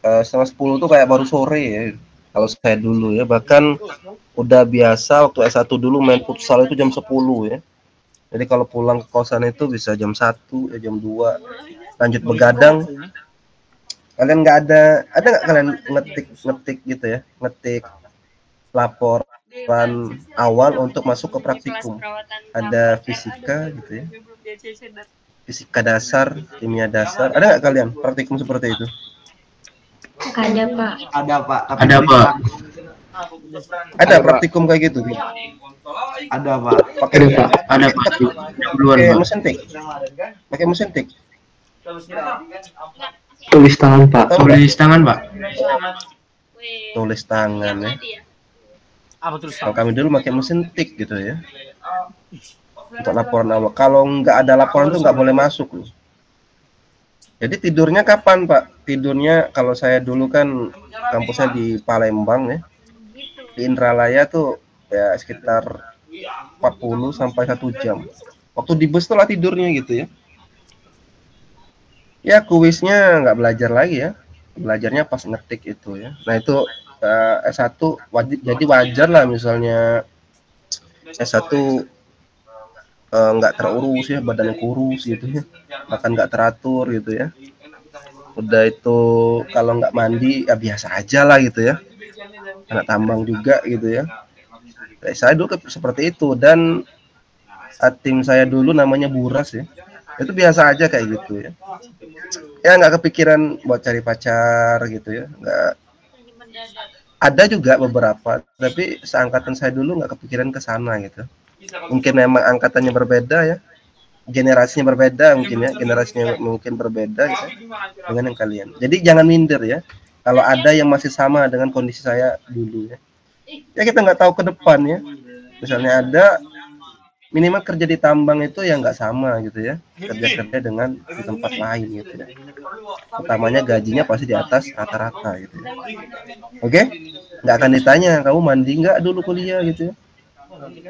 setengah 10 tuh kayak baru sore ya. Kalau saya dulu ya, bahkan udah biasa waktu S1 dulu main futsal itu jam 10 ya. Jadi kalau pulang ke kosan itu bisa jam 1 ya, jam 2 lanjut begadang. Kalian ada nggak kalian ngetik gitu ya, ngetik laporan awal untuk masuk ke praktikum? Ada fisika gitu ya, fisika dasar, kimia dasar. Ada nggak kalian praktikum seperti itu? Ada Pak. Ada Pak. Ada Pak. Ada praktikum kayak gitu? Ada Pak. Pakai Pak. Ada Pak. pakai mesin tik. Pakai mesin tik. Tulis tangan Pak. Tulis tangan Pak. Tulis tangan ya. Kalau kami dulu pakai mesin tik gitu ya. Untuk laporan awal. Kalau nggak ada laporan tuh nggak boleh masuk loh. Jadi tidurnya kapan Pak? Tidurnya kalau saya dulu kan kampusnya di Palembang ya. Di Indralaya tuh ya sekitar 40 sampai 1 jam. Waktu di bus tuh lah tidurnya gitu ya. Ya kuisnya nggak belajar lagi ya. Belajarnya pas ngetik itu ya. Nah itu S1 wajib, jadi wajar lah misalnya S1 nggak terurus ya, badannya kurus gitu ya, makan nggak teratur gitu ya. Udah itu kalau nggak mandi ya biasa aja lah gitu ya, anak tambang juga gitu ya. Saya dulu seperti itu, dan tim saya dulu namanya Buras ya, itu biasa aja kayak gitu ya. Ya nggak kepikiran buat cari pacar gitu ya, nggak. Ada juga beberapa, tapi seangkatan saya dulu nggak kepikiran ke sana gitu. Mungkin memang angkatannya berbeda ya, generasinya berbeda mungkin ya, generasinya mungkin berbeda gitu dengan yang kalian. Jadi jangan minder ya, kalau ada yang masih sama dengan kondisi saya dulu ya. Ya kita nggak tahu ke depan ya, misalnya ada minimal kerja di tambang itu ya nggak sama gitu ya, kerja dengan di tempat lain gitu ya. Utamanya gajinya pasti di atas rata-rata gitu ya. Oke, nggak akan ditanya kamu mandi nggak dulu kuliah gitu ya,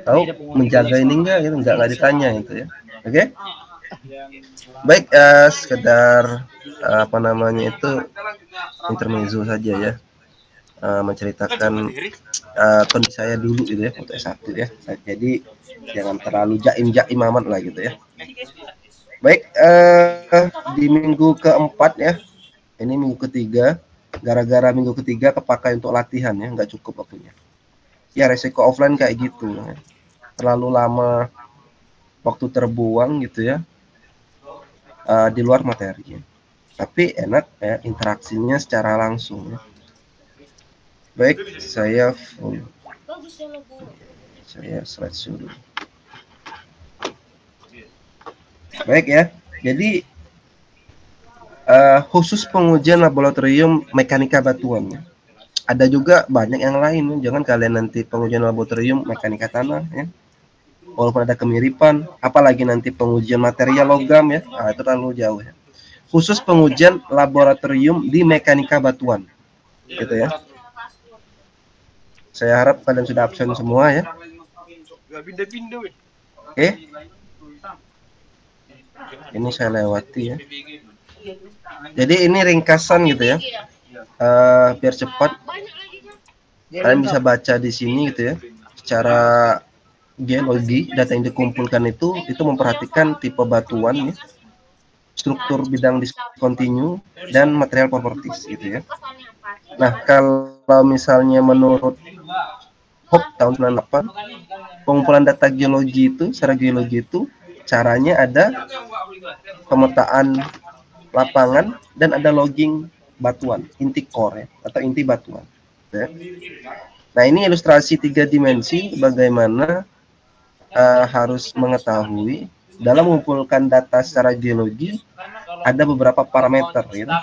tahu menjaga ini enggak gitu, nggak ditanya gitu ya. Oke, baik, sekedar apa namanya itu intermezzo saja ya, menceritakan kondisi saya dulu gitu ya untuk S1 ya. Jadi jangan terlalu jaim amat lah gitu ya. Baik, di minggu keempat ya, ini minggu ketiga, gara-gara minggu ketiga kepakai untuk latihan ya, nggak cukup waktunya. Ya resiko offline kayak gitu ya. Terlalu lama waktu terbuang gitu ya, di luar materi. Tapi enak ya interaksinya secara langsung ya. Baik, saya slide dulu. Baik ya, jadi khusus pengujian laboratorium mekanika batuan ya. Ada juga banyak yang lain, jangan kalian nanti pengujian laboratorium mekanika tanah ya, walaupun ada kemiripan, apalagi nanti pengujian material logam ya, itu terlalu jauh ya. Khusus pengujian laboratorium di mekanika batuan gitu ya. Saya harap kalian sudah absen semua ya. Oke, ini saya lewati ya. Jadi ini ringkasan gitu ya, biar cepat. Kalian bisa baca di sini gitu ya. Secara geologi, data yang dikumpulkan itu memperhatikan tipe batuan ya, struktur bidang diskontinu, dan material properties gitu ya. Nah, kalau misalnya menurut HOP tahun 98, pengumpulan data geologi itu, secara geologi itu caranya ada pemetaan lapangan dan ada logging batuan, inti core ya, atau inti batuan. Ya. Nah, ini ilustrasi 3 dimensi bagaimana harus mengetahui dalam mengumpulkan data secara geologi ada beberapa parameter gitu.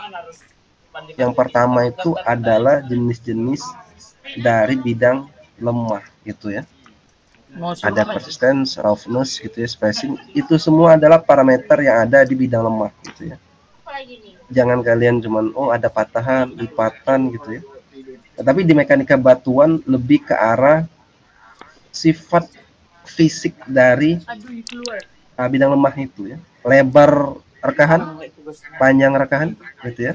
Yang pertama itu adalah jenis-jenis dari bidang lemah gitu ya. Ada persistence, roughness gitu ya, spacing, itu semua adalah parameter yang ada di bidang lemah gitu ya. Jangan kalian cuman ada patahan, lipatan gitu ya. Tetapi di mekanika batuan lebih ke arah sifat fisik dari bidang lemah itu ya. Lebar rekahan, panjang rekahan gitu ya.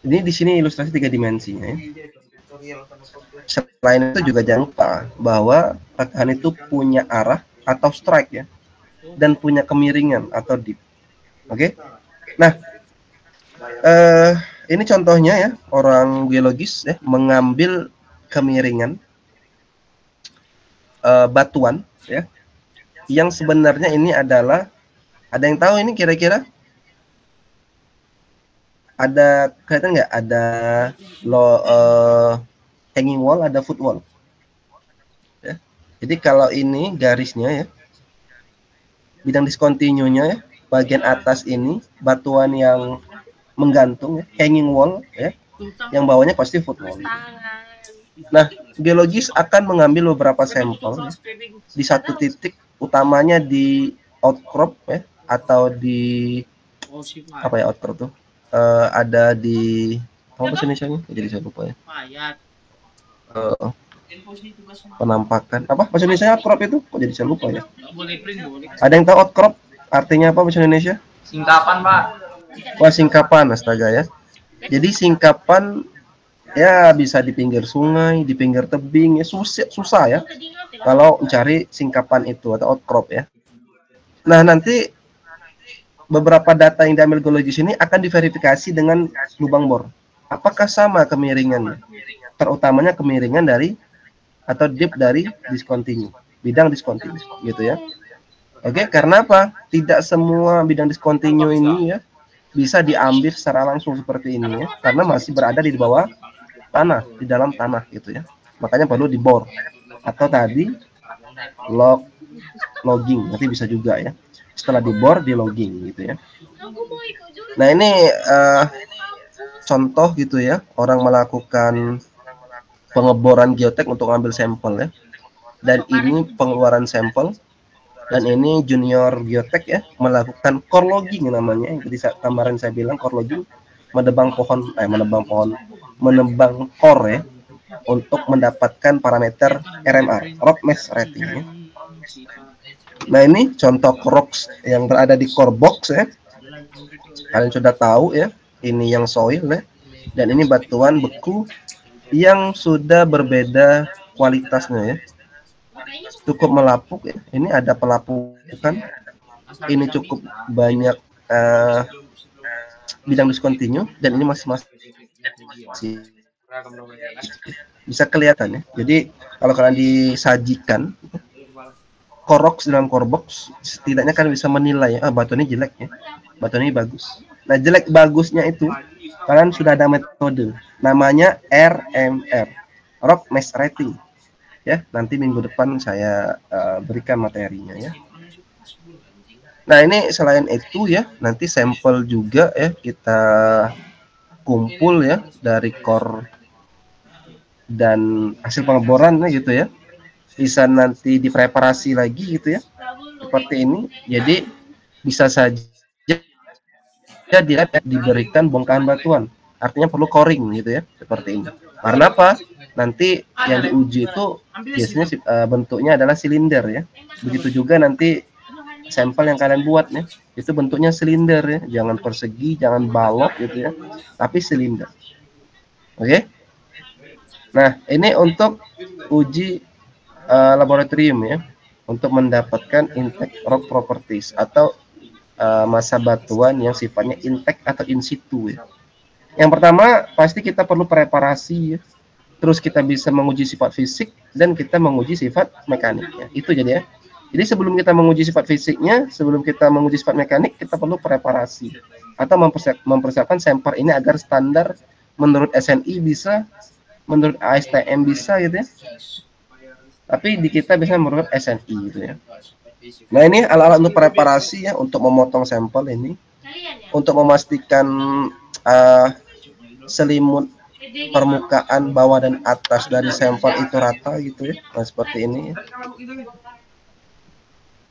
Ini di sini ilustrasi 3 dimensi ya. Selain itu juga jangan lupa bahwa rekahan itu punya arah atau strike ya, dan punya kemiringan atau dip. Oke. Nah, ini contohnya ya, orang geologis ya mengambil kemiringan batuan ya, yang sebenarnya ini adalah, ada yang tahu ini kira-kira? Ada kelihatan nggak? Ada hanging wall, ada footwall. Ya. Jadi kalau ini garisnya ya, bidang diskontinunya ya, bagian atas ini batuan yang menggantung ya, hanging wall ya, yang bawahnya pasti footwall. Nah, geologis akan mengambil beberapa sampel ya, di satu titik, utamanya di outcrop ya, atau di apa ya outcrop tuh? Ada di apa bahasa Indonesia-nya? Jadi saya lupa ya. Penampakan apa bahasa Indonesia outcrop itu? Kok jadi saya lupa ya? Ada yang tahu outcrop artinya apa bahasa Indonesia? Singkapan, Pak. Wah, singkapan, astaga ya. Jadi singkapan ya bisa di pinggir sungai, di pinggir tebing ya, susah ya kalau mencari singkapan itu atau outcrop ya. Nah, nanti beberapa data yang diambil geologis ini akan diverifikasi dengan lubang bor. Apakah sama kemiringannya? Terutamanya kemiringan dari atau dip dari discontinue, bidang discontinue gitu ya. Oke, karena apa? Tidak semua bidang discontinue ini ya bisa diambil secara langsung seperti ini ya, karena masih berada di bawah tanah, di dalam tanah gitu ya. Makanya perlu dibor atau tadi logging, nanti bisa juga ya. Setelah dibor, di logging gitu ya. Nah, ini contoh gitu ya, orang melakukan pengeboran geotek untuk ngambil sampel ya. Dan ini pengeluaran sampel. Dan ini junior geotek ya, melakukan core logging namanya. Jadi kemarin saya bilang core logging, menebang core ya, untuk mendapatkan parameter RMR, rock mass rating ya. Nah, ini contoh rocks yang berada di core box ya. Kalian sudah tahu ya, ini yang soil ya, dan ini batuan beku yang sudah berbeda kualitasnya ya. Cukup melapuk ya. Ini ada pelapukan. Ini cukup banyak bidang discontinue, dan ini masih bisa kelihatan ya. Jadi kalau kalian disajikan koroks dalam core box, setidaknya kan bisa menilai ya, batu ini jelek ya, batu ini bagus. Nah, jelek bagusnya itu kalian sudah ada metode namanya RMR, rock mass rating ya. Nanti minggu depan saya berikan materinya ya. Nah, ini selain itu ya, nanti sampel juga ya kita kumpul ya dari core dan hasil pengeboran gitu ya, bisa nanti dipreparasi lagi gitu ya, seperti ini. Jadi bisa saja diberikan bongkahan batuan, artinya perlu coring gitu ya, seperti ini. Karena apa? Nanti yang diuji itu biasanya bentuknya adalah silinder ya. Begitu juga nanti sampel yang kalian buat ya, itu bentuknya silinder ya, jangan persegi, jangan balok gitu ya, tapi silinder. Oke. Nah, ini untuk uji laboratorium ya, untuk mendapatkan intact rock properties atau massa batuan yang sifatnya intact atau in situ ya. Yang pertama pasti kita perlu preparasi ya. Terus kita bisa menguji sifat fisik dan kita menguji sifat mekaniknya. Itu jadi ya. Jadi sebelum kita menguji sifat fisiknya, sebelum kita menguji sifat mekanik, kita perlu preparasi atau mempersiapkan sampel ini agar standar menurut SNI bisa, menurut ASTM bisa gitu ya. Tapi di kita bisa menurut SNI gitu ya. Nah, ini alat-alat untuk preparasi ya, untuk memotong sampel ini, untuk memastikan selimut permukaan bawah dan atas dari sampel itu rata gitu ya. Nah, seperti ini ya.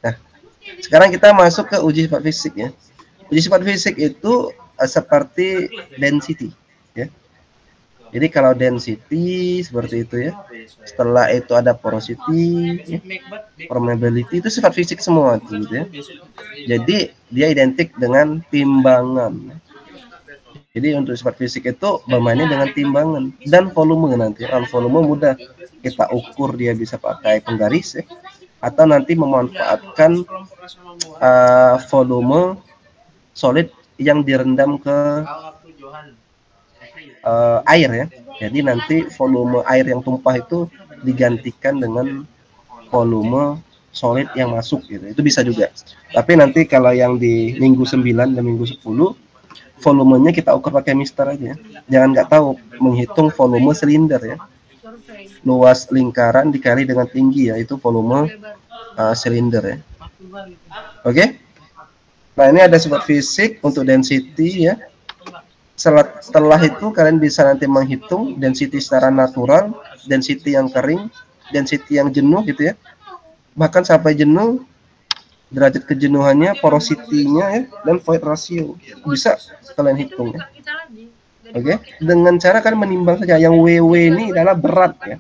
Nah, sekarang kita masuk ke uji sifat fisik ya. Uji sifat fisik itu seperti density ya. Jadi kalau density seperti itu ya. Setelah itu ada porosity, ya, permeability, itu sifat fisik semua gitu ya. Jadi dia identik dengan timbangan. Jadi untuk sifat fisik itu bermainnya dengan timbangan dan volume nanti. Kalau volume mudah kita ukur, dia bisa pakai penggaris ya, atau nanti memanfaatkan volume solid yang direndam ke air ya. Jadi nanti volume air yang tumpah itu digantikan dengan volume solid yang masuk gitu. Itu bisa juga. Tapi nanti kalau yang di minggu 9 dan minggu 10 volumenya kita ukur pakai mister aja. Jangan nggak tahu menghitung volume silinder ya. Luas lingkaran dikali dengan tinggi ya, itu volume silinder ya. Oke. Nah, ini ada sifat fisik untuk density ya. Setelah itu kalian bisa nanti menghitung density secara natural, density yang kering, density yang jenuh gitu ya. Bahkan sampai jenuh, derajat kejenuhannya, porosity-nya ya, dan void ratio. Bisa kalian hitung ya. Oke, dengan cara kalian menimbang saja. Yang WW ini adalah berat ya.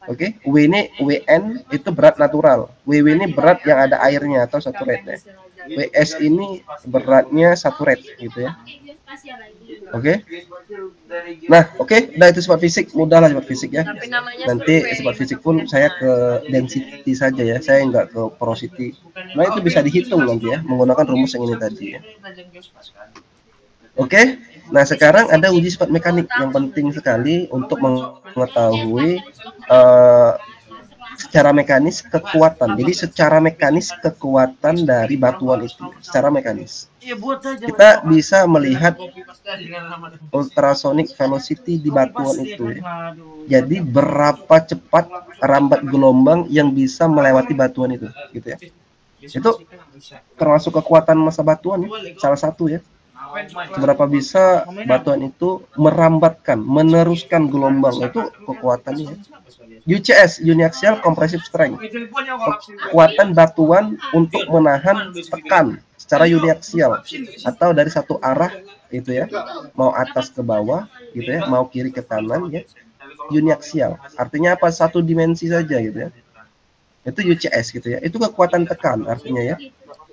Oke, W ini WN itu berat natural. WW ini berat yang ada airnya atau saturate ya. WS ini beratnya saturate gitu ya. Oke. Nah, oke, udah itu sifat fisik, mudah lah sifat fisik ya. Nanti sifat fisik pun saya ke density saja ya, saya nggak ke porosity. Nah, itu bisa dihitung nanti ya, menggunakan rumus yang ini tadi ya. Oke, nah sekarang ada uji sifat mekanik yang penting sekali untuk mengetahui secara mekanis kekuatan. Jadi secara mekanis kekuatan dari batuan itu, secara mekanis. Kita bisa melihat ultrasonic velocity di batuan itu ya. Jadi berapa cepat rambat gelombang yang bisa melewati batuan itu, gitu ya. Itu termasuk kekuatan massa batuan ya, salah satu ya. Seberapa bisa batuan itu merambatkan, meneruskan gelombang, itu kekuatannya. UCS, Uniaxial Compressive Strength, kekuatan batuan untuk menahan tekan secara uniaksial atau dari satu arah itu ya, mau atas ke bawah gitu ya, mau kiri ke kanan ya. Uniaksial artinya apa? Satu dimensi saja gitu ya. Itu UCS gitu ya. Itu kekuatan tekan artinya ya.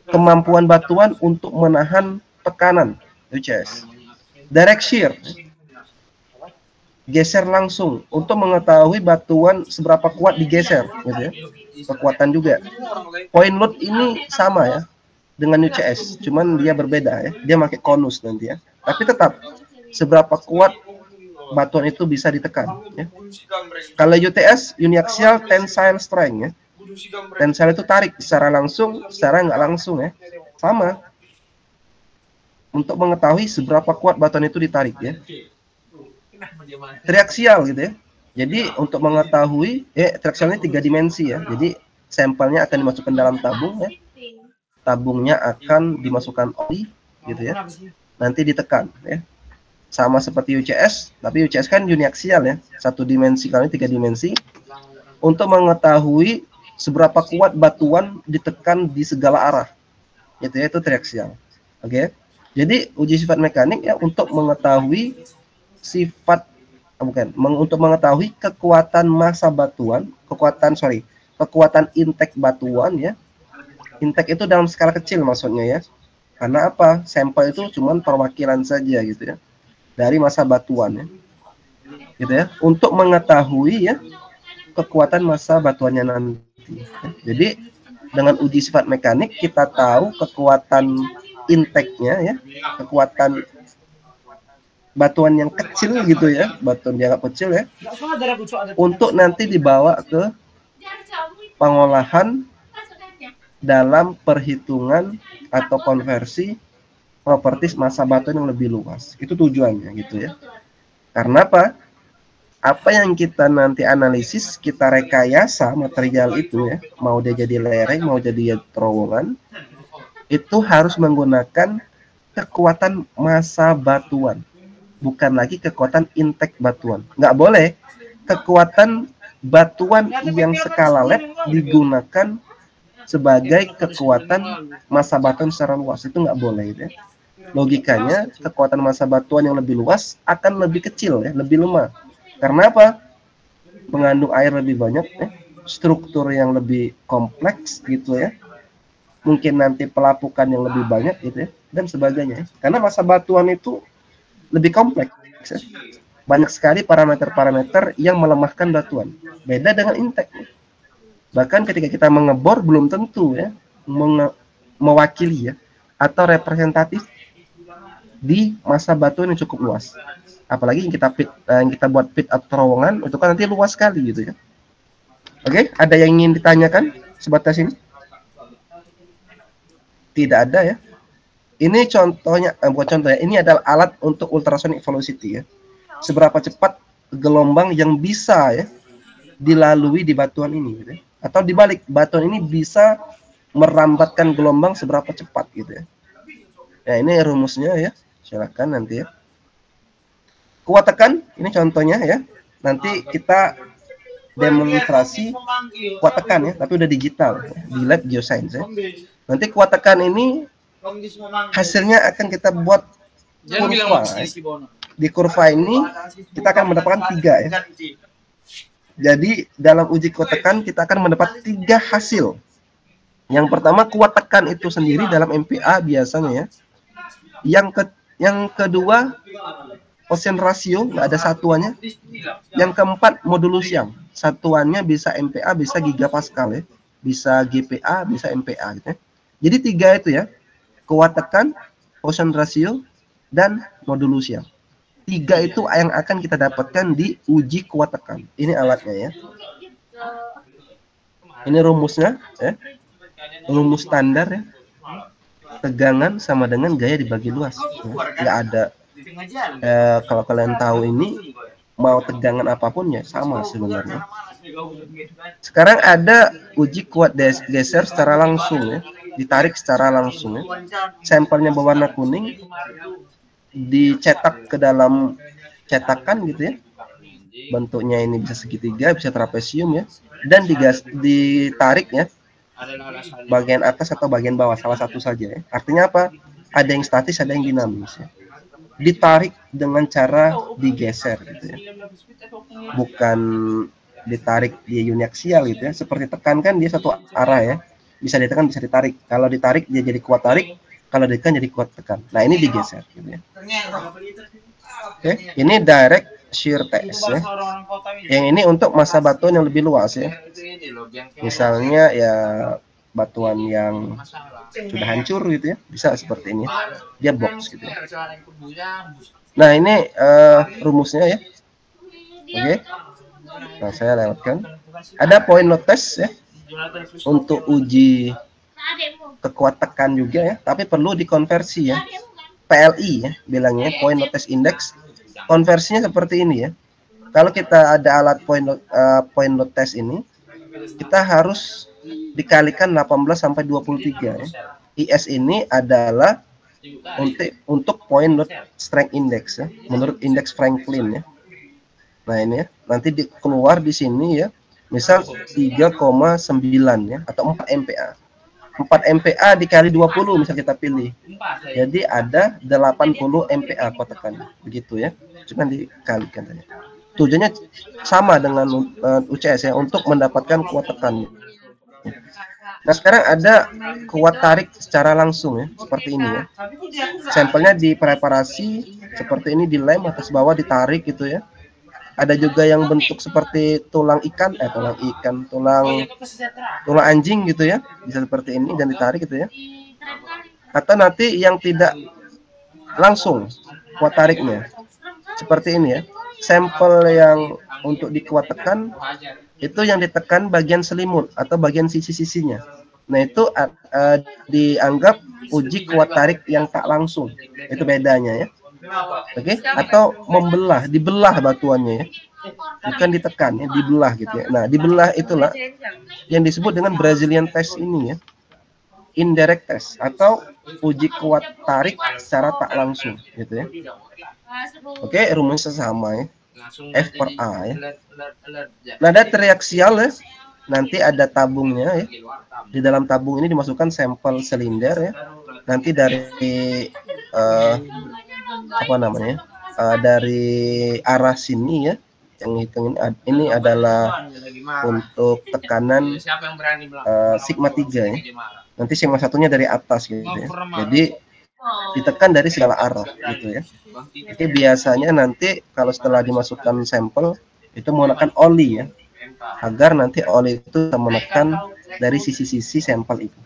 Kemampuan batuan untuk menahan tekanan, UCS. Direct shear, geser langsung untuk mengetahui batuan seberapa kuat digeser gitu ya. Kekuatan juga. Point load ini sama ya dengan UCS, cuman dia berbeda ya. Dia pakai konus nanti ya. Tapi tetap seberapa kuat batuan itu bisa ditekan ya. Kalau UTS, Uniaxial Tensile Strength ya. Tensile itu tarik secara langsung, secara nggak langsung ya. Sama. Untuk mengetahui seberapa kuat batuan itu ditarik ya. Triaksial gitu ya. Jadi untuk mengetahui triaksial ini 3 dimensi ya. Jadi sampelnya akan dimasukkan dalam tabung ya. Tabungnya akan dimasukkan oli gitu ya. Nanti ditekan ya. Sama seperti UCS, tapi UCS kan uniaksial ya. 1 dimensi kali 3 dimensi. Untuk mengetahui seberapa kuat batuan ditekan di segala arah. Gitu ya, itu triaksial. Oke. Jadi uji sifat mekanik ya untuk mengetahui untuk mengetahui kekuatan massa batuan, kekuatan intake batuan ya. Intake itu dalam skala kecil maksudnya ya. Karena apa? Sampel itu cuma perwakilan saja gitu ya. Dari massa batuan ya. Gitu ya. Untuk mengetahui ya kekuatan massa batuannya nanti. Jadi dengan uji sifat mekanik kita tahu kekuatan intake-nya ya, kekuatan batuan yang kecil gitu ya, batuan dianggap kecil ya, untuk nanti dibawa ke pengolahan dalam perhitungan atau konversi properties massa batuan yang lebih luas. Itu tujuannya gitu ya. Karena apa? Apa yang kita nanti analisis, kita rekayasa material itu ya, mau dia jadi lereng, mau jadi terowongan, itu harus menggunakan kekuatan massa batuan, bukan lagi kekuatan intake batuan. Nggak boleh kekuatan batuan yang skala lab digunakan sebagai kekuatan massa batuan secara luas, itu nggak boleh ya. Logikanya kekuatan massa batuan yang lebih luas akan lebih kecil ya, lebih lemah. Karena apa? Mengandung air lebih banyak ya, struktur yang lebih kompleks gitu ya. Mungkin nanti pelapukan yang lebih banyak gitu ya, dan sebagainya. Karena massa batuan itu lebih kompleks ya. Banyak sekali parameter-parameter yang melemahkan batuan. Beda dengan intek. Bahkan ketika kita mengebor belum tentu ya mewakili ya atau representatif di masa batuan yang cukup luas. Apalagi yang kita buat pit atau terowongan itu kan nanti luas sekali gitu ya. Oke, ada yang ingin ditanyakan sebatas ini? Tidak ada ya. Ini contohnya, bukan contoh ya, ini adalah alat untuk ultrasonic velocity ya. Seberapa cepat gelombang yang bisa ya dilalui di batuan ini gitu ya. Atau dibalik, batuan ini bisa merambatkan gelombang seberapa cepat gitu ya. Nah, ini rumusnya ya. Silakan nanti ya. Kuat tekan, ini contohnya ya. Nanti kita demonstrasi kuat tekan ya, tapi udah digital ya, di lab geoscience ya. Nanti kuat tekan ini hasilnya akan kita buat kurva. Di kurva ini kita akan mendapatkan 3 ya. Jadi dalam uji kuat tekan kita akan mendapat 3 hasil. Yang pertama kuat tekan itu sendiri dalam MPa biasanya ya. Yang kedua Poisson ratio, nggak ada satuannya. Yang keempat modulus Young, satuannya bisa MPa, bisa gigapascal ya, bisa GPa, bisa MPa gitu ya. Jadi 3 itu ya, kuat tekan, Poisson ratio, dan modulus Young. 3 itu yang akan kita dapatkan di uji kuat tekan. Ini alatnya ya. Ini rumusnya ya. Rumus standar ya. Tegangan sama dengan gaya dibagi luas. Ya. Nggak ada. Kalau kalian tahu ini, mau tegangan apapun ya sama sebenarnya. Sekarang ada uji kuat geser secara langsung ya. Ditarik secara langsung ya. Sampelnya berwarna kuning, dicetak ke dalam cetakan gitu ya. Bentuknya ini bisa segitiga, bisa trapesium ya. Dan ditarik ya. Bagian atas atau bagian bawah, salah satu saja ya. Artinya apa? Ada yang statis, ada yang dinamis ya. Ditarik dengan cara digeser gitu ya. Bukan ditarik dia uniaksial gitu ya. Seperti tekan kan dia satu arah ya. Bisa ditekan, bisa ditarik. Kalau ditarik dia jadi kuat tarik, kalau ditekan jadi kuat tekan. Nah, ini digeser gitu ya. Oke, ini direct shear test ya. Yang ini untuk masa batuan yang lebih luas ya. Misalnya ya batuan yang sudah hancur gitu ya, bisa seperti ini. Dia box gitu ya. Nah, ini rumusnya ya. Oke. Nah, saya lewatkan. Ada point load test ya. Untuk uji kekuat tekan juga ya, tapi perlu dikonversi ya. PLI ya bilangnya, point load test index. Konversinya seperti ini ya. Kalau kita ada alat point load test ini, kita harus dikalikan 18 sampai 23 ya. IS ini adalah untuk point load strength index ya, menurut indeks Franklin ya. Nah, ini ya, nanti keluar di sini ya. Misal 3,9 ya atau 4 MPa. 4 MPa dikali 20 misal kita pilih. Jadi ada 80 MPa kuat tekan. Begitu ya. Cuma dikalikan saja. Tujuannya sama dengan UCS ya, untuk mendapatkan kuat tekan. Nah, sekarang ada kuat tarik secara langsung ya, seperti ini ya. Sampelnya dipreparasi seperti ini, dilem atas bawah, ditarik gitu ya. Ada juga yang bentuk seperti tulang anjing gitu ya, bisa seperti ini dan ditarik gitu ya. Atau nanti yang tidak langsung kuat tariknya seperti ini ya. Sampel yang untuk dikuat tekan itu yang ditekan bagian selimut atau bagian sisi-sisinya. Nah, itu dianggap uji kuat tarik yang tak langsung. Itu bedanya ya. Oke, atau dibelah batuannya ya. Bukan ditekan ya, dibelah gitu ya. Nah, dibelah itulah yang disebut dengan Brazilian test ini ya. Indirect test atau uji kuat tarik secara tak langsung gitu ya. Oke, rumusnya sama ya. F per A ya. Nada triaksial ya. Nanti ada tabungnya ya. Di dalam tabung ini dimasukkan sampel silinder ya. Nanti dari dari arah sini ya. Yang hitung ini adalah untuk tekanan sigma 3 ya. Nanti sigma satunya dari atas gitu ya. Jadi ditekan dari segala arah gitu ya. Jadi biasanya nanti kalau setelah dimasukkan sampel itu menggunakan oli ya, agar nanti oli itu menekan dari sisi-sisi sampel itu.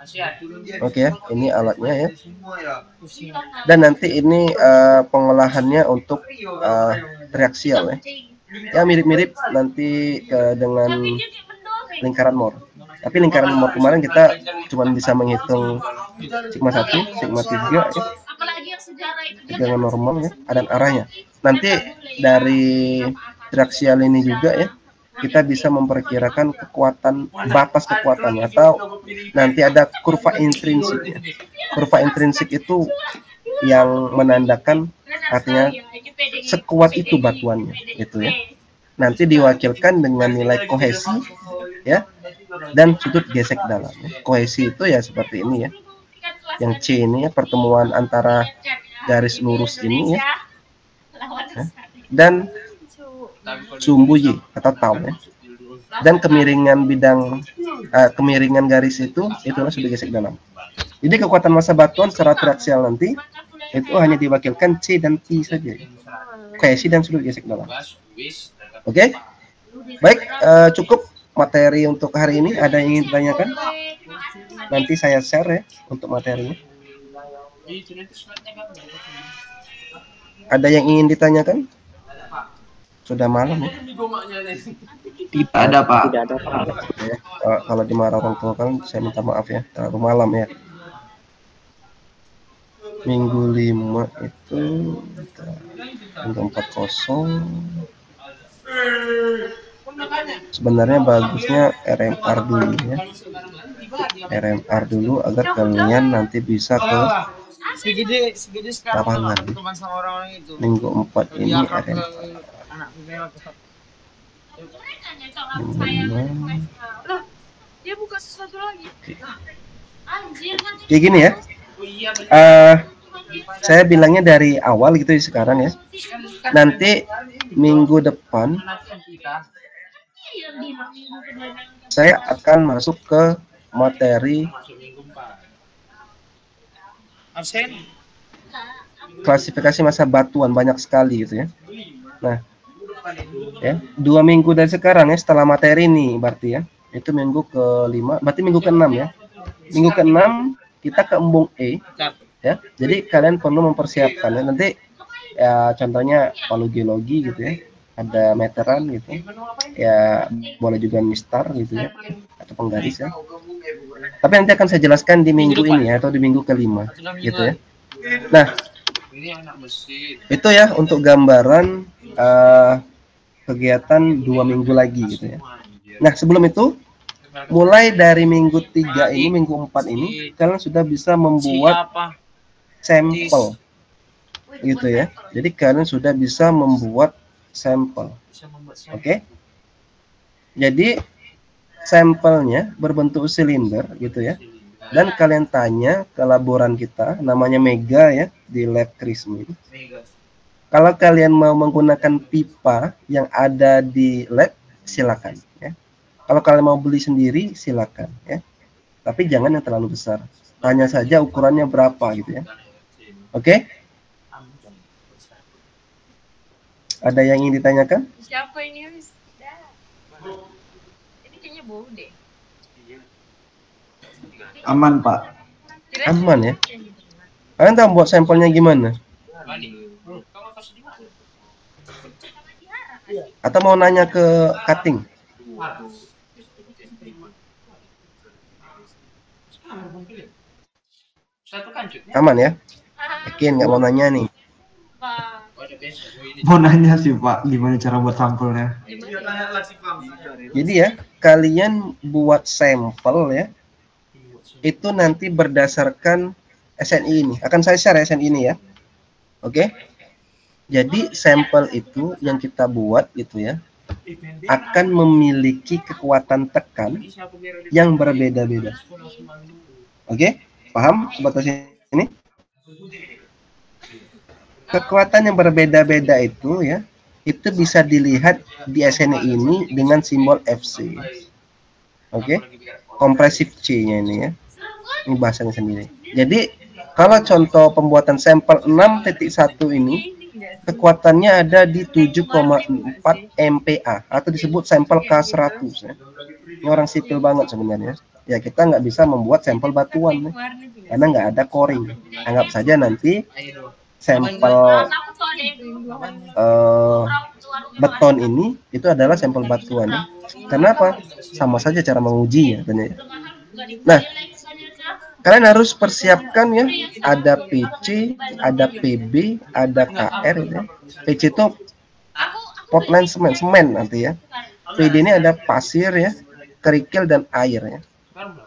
Oke ya, ini alatnya ya. Dan nanti ini pengolahannya untuk triaxial ya. Ya mirip-mirip nanti dengan lingkaran Moore. Tapi lingkaran Moore kemarin kita cuma bisa menghitung sigma 1, sigma 3 ya. Dengan normal ya, ada arahnya. Nanti dari triaxial ini juga ya, kita bisa memperkirakan kekuatan, batas kekuatannya, atau nanti ada kurva intrinsik ya. Kurva intrinsik itu yang menandakan artinya sekuat itu batuannya gitu ya. Nanti diwakilkan dengan nilai kohesi ya, dan sudut gesek dalam ya. Kohesi itu ya seperti ini ya, yang C ini ya, pertemuan antara garis lurus ini ya, dan sumbu Y atau tau ya, dan kemiringan bidang kemiringan garis itulah sudut gesek dalam. Jadi kekuatan massa batuan secara triaxial nanti itu hanya diwakilkan C dan P saja, kohesi dan sudut gesek dalam. Oke, baik, cukup materi untuk hari ini. Ada yang ingin ditanyakan? Nanti saya share ya untuk materinya. Ada yang ingin ditanyakan? Sudah malam ya? Tidak ada, Pak. Ya, kalau dimarah orang tua kan saya minta maaf ya, terlalu malam ya. Minggu 5 itu minggu 40. Sebenarnya bagusnya RMR dulu ya, RMR dulu agar kalian nanti bisa ke lapangan. Minggu 4 ini RMR. Kayak gini ya, saya bilangnya dari awal gitu ya sekarang ya. Nanti minggu depan saya akan masuk ke materi klasifikasi massa batuan, banyak sekali gitu ya. Nah ya, 2 minggu dari sekarang ya, setelah materi ini berarti ya, itu minggu ke-5, berarti minggu ke-6 ya. Minggu ke-6 kita ke embung E ya. Jadi kalian perlu mempersiapkan ya. Nanti ya contohnya palu geologi gitu ya, ada meteran gitu ya, boleh juga mistar gitu ya, atau penggaris ya. Tapi nanti akan saya jelaskan di minggu ini ya, atau di minggu ke-5 gitu ya. Nah itu ya untuk gambaran kegiatan 2 minggu lagi gitu ya. Nah sebelum itu, mulai dari minggu 3 ini, minggu 4 ini kalian sudah bisa membuat sampel gitu ya. Jadi kalian sudah bisa membuat sampel. Oke. Jadi sampelnya berbentuk silinder gitu ya. Dan kalian tanya ke laboran kita, namanya Mega ya, di lab Krismi. Kalau kalian mau menggunakan pipa yang ada di lab, silakan ya. Kalau kalian mau beli sendiri, silakan ya. Tapi jangan yang terlalu besar. Tanya saja ukurannya berapa gitu ya. Oke? Ada yang ingin ditanyakan? Siapa ini? Ini kayaknya bau deh. Aman, Pak. Aman ya. Kalian tahu buat sampelnya gimana? Atau mau nanya ke cutting? Aman ya? Yakin nggak mau nanya nih? Mau nanya sih, Pak, gimana cara buat sampelnya? Jadi ya, kalian buat sampel ya, itu nanti berdasarkan SNI ini. Akan saya share SNI ini ya. Oke? Jadi sampel itu yang kita buat gitu ya, akan memiliki kekuatan tekan yang berbeda-beda. Oke? Paham sebatas ini? Kekuatan yang berbeda-beda itu ya, itu bisa dilihat di SNI ini dengan simbol FC. Oke? Kompresif C-nya ini ya. Ini bahasanya sendiri. Jadi Kalau contoh pembuatan sampel 6.1 ini kekuatannya ada di 7,4 MPa atau disebut sampel K100 ya. Ini orang sipil banget sebenarnya. Ya kita nggak bisa membuat sampel batuan ya, karena nggak ada coring. Anggap saja nanti sampel beton ini itu adalah sampel batuan ya. Kenapa? Sama saja cara mengujinya. Nah, kalian harus persiapkan ya, ada PC, ada PB, ada KR gitu ya. PC itu Portland semen nanti ya. PD ini ada pasir ya, kerikil dan air ya.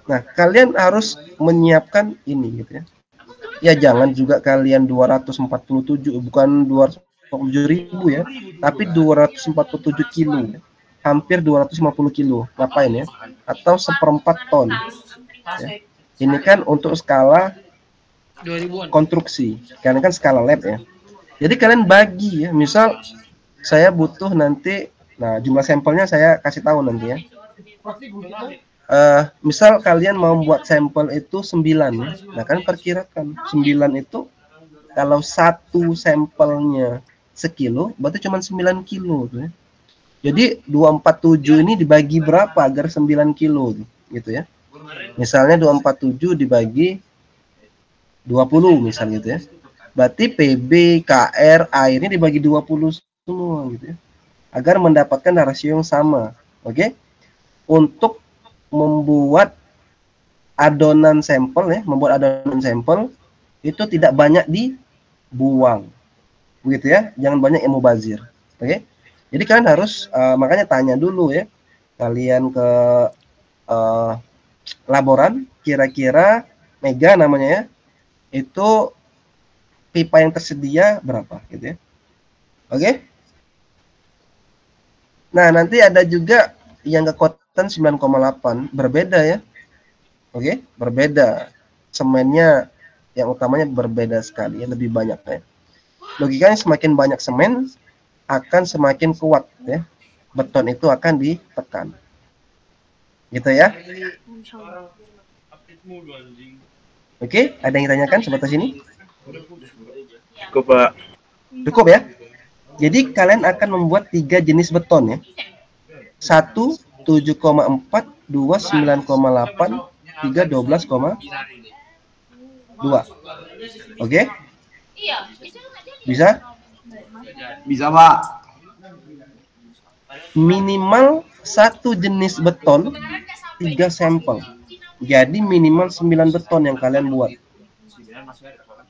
Nah, kalian harus menyiapkan ini gitu ya. Ya jangan juga kalian 247 bukan 247.000 ya, tapi 247 kilo ya. Hampir 250 kilo. Ngapain ya? Atau 1/4 ton. Ya. Ini kan untuk skala konstruksi. Karena kan skala lab ya. Jadi kalian bagi ya. Misal saya butuh nanti, nah jumlah sampelnya saya kasih tahu nanti ya. Misal kalian mau buat sampel itu 9 ya. Nah kan perkirakan 9 itu kalau satu sampelnya sekilo berarti cuma 9 kilo tuh ya. Jadi 247 ini dibagi berapa agar 9 kilo gitu ya. Misalnya 247 dibagi 20 misal gitu ya. Berarti PB, KR, air ini dibagi 20 semua gitu ya. Agar mendapatkan rasio yang sama. Oke? Untuk membuat adonan sampel ya, membuat adonan sampel itu tidak banyak dibuang. Begitu ya. Jangan banyak yang mubazir. Oke? Jadi kalian harus makanya tanya dulu ya, kalian ke laboran, kira-kira mega namanya ya, itu pipa yang tersedia berapa gitu ya. Oke? Nah, nanti ada juga yang kekuatan 9,8, berbeda ya. Oke, berbeda. Semennya yang utamanya berbeda sekali ya, lebih banyak ya. Logikanya semakin banyak semen akan semakin kuat ya, beton itu akan ditekan gitu ya. Oke, ada yang ditanyakan sebatas ini? Cukup, Pak. Cukup ya. Jadi kalian akan membuat 3 jenis beton ya. 1 7,4, 2 9,8, 3 12,2. Oke? Bisa? Bisa, Pak. Minimal satu jenis beton 3 sampel. Jadi minimal 9 beton yang kalian buat.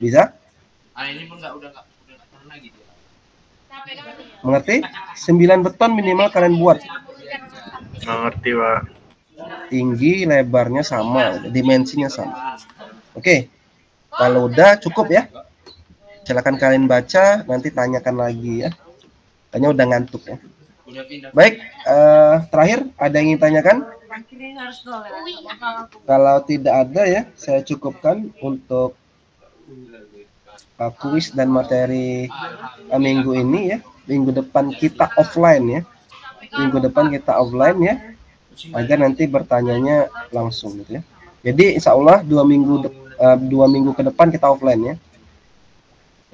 Bisa? Mengerti? 9 beton minimal kalian buat. Mengerti, Pak. Tinggi, lebarnya sama, dimensinya sama. Oke. Kalau udah cukup ya. Silakan kalian baca, nanti tanyakan lagi ya. Kayaknya udah ngantuk ya. Baik, terakhir ada yang ingin tanyakan? Kalau tidak ada ya, saya cukupkan untuk kuis dan materi minggu ini ya. Minggu depan kita offline ya. Minggu depan kita offline ya. Agar nanti bertanyanya langsung gitu ya. Jadi insya Allah 2 minggu ke depan kita offline ya.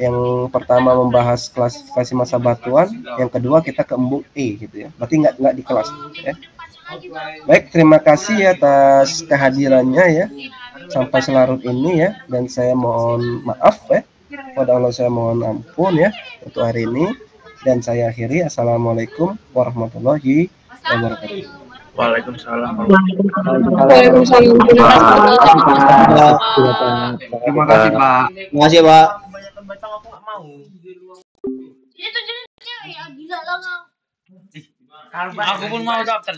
Yang pertama membahas klasifikasi massa batuan, yang kedua kita ke embung E gitu ya. Berarti nggak di kelas ya. Baik, terima kasih atas kehadirannya ya sampai selarut ini ya, dan saya mohon maaf ya. Pada Allah saya mohon ampun ya untuk hari ini, dan saya akhiri. Assalamualaikum warahmatullahi wabarakatuh. Waalaikumsalam. Terima kasih, Pak. Terima kasih, Pak. Itu jenisnya ya gila lah. Aku pun mau daftar.